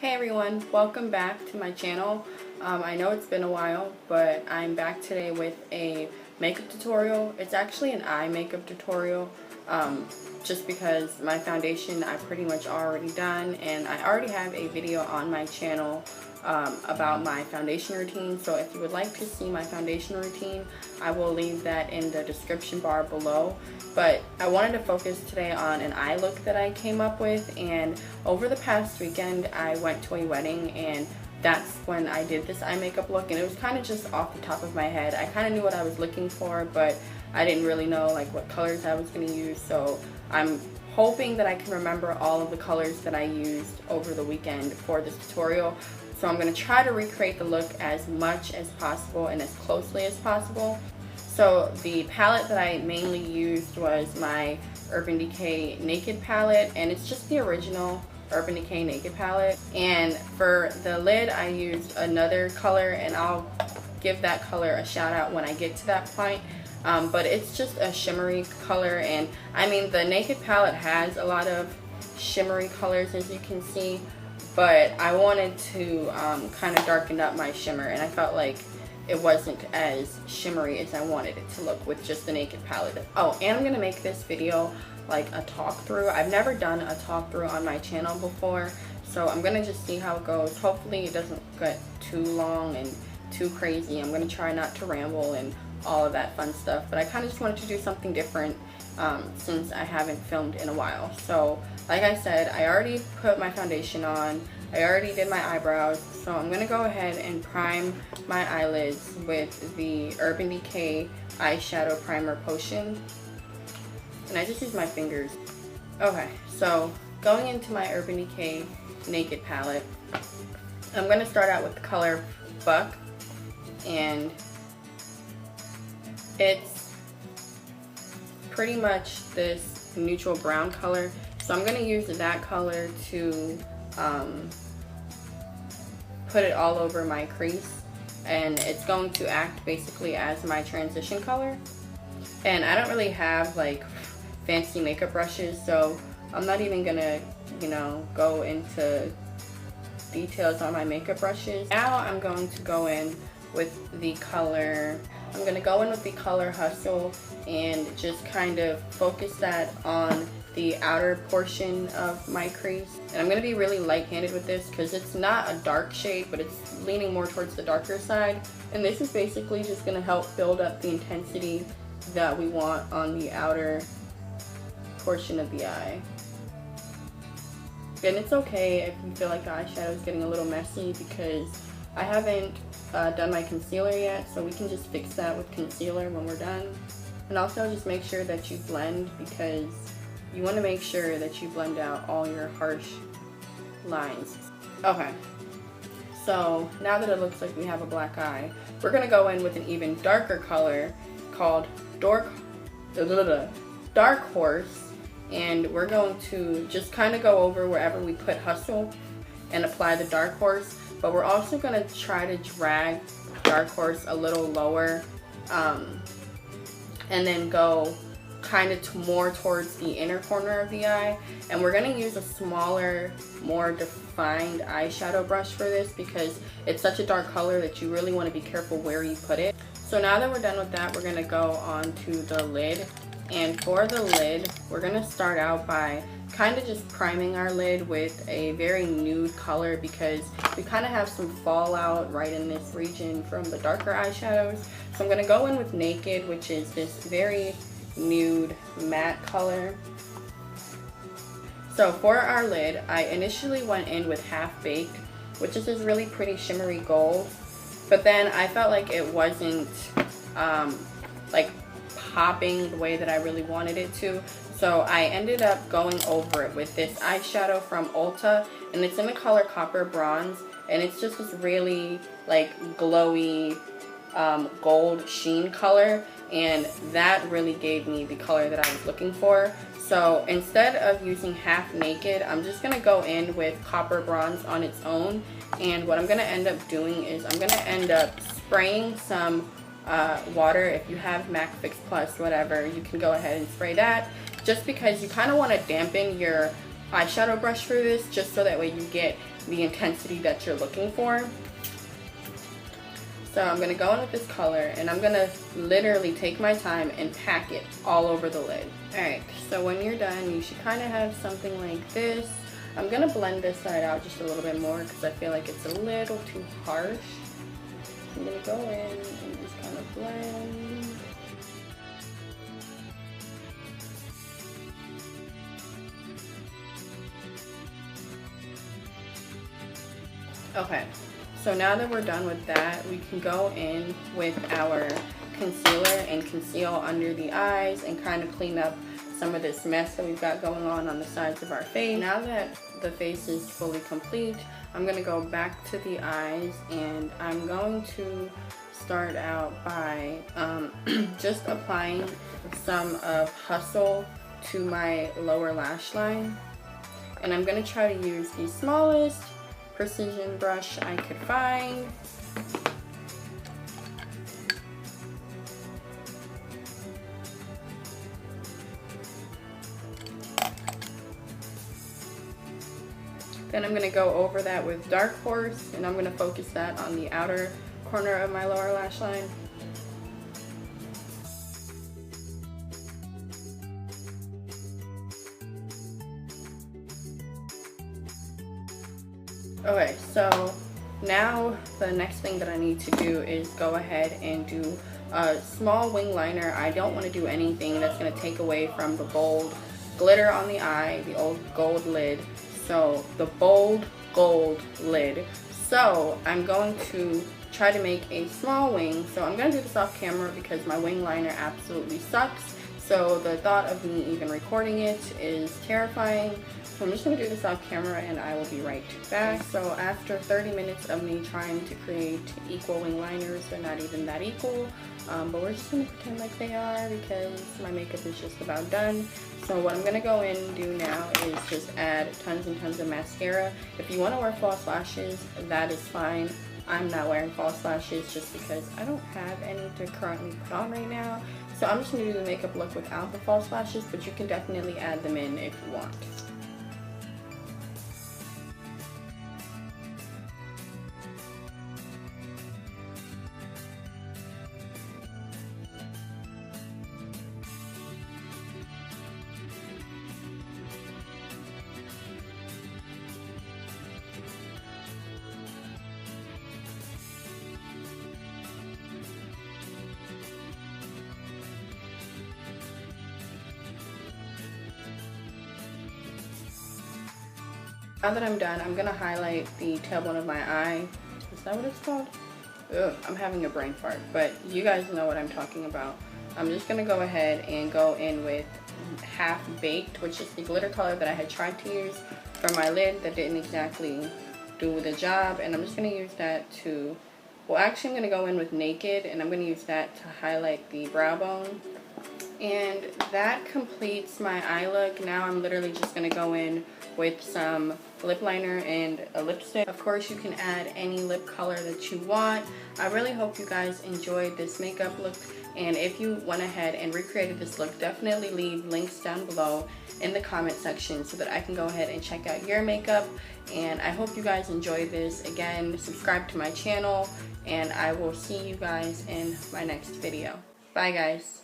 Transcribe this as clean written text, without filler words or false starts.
Hey everyone, welcome back to my channel. I know it's been a while, but I'm back today with a makeup tutorial. It's actually an eye makeup tutorial, just because my foundation I pretty much already done, and I already have a video on my channel about my foundation routine. So if you would like to see my foundation routine, I will leave that in the description bar below. But I wanted to focus today on an eye look that I came up with, and over the past weekend I went to a wedding, and that's when I did this eye makeup look, and it was kind of just off the top of my head. I kind of knew what I was looking for, but I didn't really know like what colors I was going to use, so I'm hoping that I can remember all of the colors that I used over the weekend for this tutorial. So I'm going to try to recreate the look as much as possible and as closely as possible. So the palette that I mainly used was my Urban Decay Naked palette, and it's just the original Urban Decay Naked palette. And for the lid I used another color, and I'll give that color a shout out when I get to that point. But it's just a shimmery color, and I mean the Naked palette has a lot of shimmery colors, as you can see, but I wanted to kind of darken up my shimmer, and I felt like it wasn't as shimmery as I wanted it to look with just the Naked palette. Oh, and I'm gonna make this video like a talk through. I've never done a talk through on my channel before, so I'm gonna just see how it goes. Hopefully it doesn't get too long and too crazy. I'm gonna try not to ramble and all of that fun stuff, but I kind of just wanted to do something different since I haven't filmed in a while. So like I said, I already put my foundation on, I already did my eyebrows, so I'm gonna go ahead and prime my eyelids with the Urban Decay eyeshadow primer potion, and I just use my fingers. Okay, so going into my Urban Decay Naked palette, I'm gonna start out with the color Buck, and it's pretty much this neutral brown color, so I'm going to use that color to put it all over my crease, and it's going to act basically as my transition color. And I don't really have like fancy makeup brushes, so I'm not even gonna, go into details on my makeup brushes. Now I'm going to go in with the color Hustle, and just kind of focus that on the outer portion of my crease. And I'm going to be really light-handed with this because it's not a dark shade, but it's leaning more towards the darker side. And this is basically just going to help build up the intensity that we want on the outer portion of the eye. And it's okay if you feel like the eyeshadow is getting a little messy, because I haven't done my concealer yet, so we can just fix that with concealer when we're done. And also just make sure that you blend, because you want to make sure that you blend out all your harsh lines. Okay, so now that it looks like we have a black eye, we're going to go in with an even darker color called Dark Horse, and we're going to just kind of go over wherever we put Hustle and apply the Dark Horse. But we're also going to try to drag Dark Horse a little lower, and then go kind of more towards the inner corner of the eye. And we're going to use a smaller, more defined eyeshadow brush for this, because it's such a dark color that you really want to be careful where you put it. So now that we're done with that, we're going to go on to the lid. And for the lid, we're going to start out by kind of just priming our lid with a very nude color, because we kind of have some fallout right in this region from the darker eyeshadows. So I'm going to go in with Naked, which is this very nude matte color. So for our lid, I initially went in with Half Baked, which is this really pretty shimmery gold, but then I felt like it wasn't like popping the way that I really wanted it to. So I ended up going over it with this eyeshadow from Ulta, and it's in the color Copper Bronze, and it's just this really like glowy gold sheen color, and that really gave me the color that I was looking for. So instead of using Half Naked, I'm just going to go in with Copper Bronze on its own, and what I'm going to end up doing is I'm going to end up spraying some water. If you have MAC Fix Plus, whatever, you can go ahead and spray that, just because you kind of want to dampen your eyeshadow brush for this, just so that way you get the intensity that you're looking for. So I'm going to go in with this color, and I'm going to literally take my time and pack it all over the lid. Alright, so when you're done, you should kind of have something like this. I'm going to blend this side out just a little bit more because I feel like it's a little too harsh. I'm going to go in and just kind of blend. Okay, so now that we're done with that, we can go in with our concealer and conceal under the eyes and kind of clean up some of this mess that we've got going on the sides of our face. Now that the face is fully complete, I'm going to go back to the eyes, and I'm going to start out by just applying some of Hustle to my lower lash line. And I'm going to try to use the smallest precision brush I could find. Then I'm going to go over that with Dark Horse, and I'm going to focus that on the outer corner of my lower lash line. Okay, so now the next thing that I need to do is go ahead and do a small wing liner. I don't want to do anything that's going to take away from the bold glitter on the eye, the old gold lid. So the bold gold lid. So I'm going to try to make a small wing. So I'm going to do this off camera because my wing liner absolutely sucks. So the thought of me even recording it is terrifying. So I'm just going to do this off camera, and I will be right back. So after 30 minutes of me trying to create equal wing liners, they're not even that equal, but we're just going to pretend like they are because my makeup is just about done. So what I'm going to go in and do now is just add tons and tons of mascara. If you want to wear false lashes, that is fine. I'm not wearing false lashes just because I don't have any to currently put on right now. So I'm just going to do the makeup look without the false lashes, but you can definitely add them in if you want. Now that I'm done, I'm going to highlight the tailbone of my eye. Is that what it's called? Ugh, I'm having a brain fart, but you guys know what I'm talking about. I'm just going to go ahead and go in with Half Baked, which is the glitter color that I had tried to use for my lid that didn't exactly do the job. And I'm just going to use that to, well, actually I'm going to go in with Naked, and I'm going to use that to highlight the brow bone. And that completes my eye look. Now I'm literally just going to go in with some lip liner and a lipstick. Of course, you can add any lip color that you want. I really hope you guys enjoyed this makeup look, and if you went ahead and recreated this look, definitely leave links down below in the comment section so that I can go ahead and check out your makeup. And I hope you guys enjoyed this. Again, subscribe to my channel, and I will see you guys in my next video. Bye guys.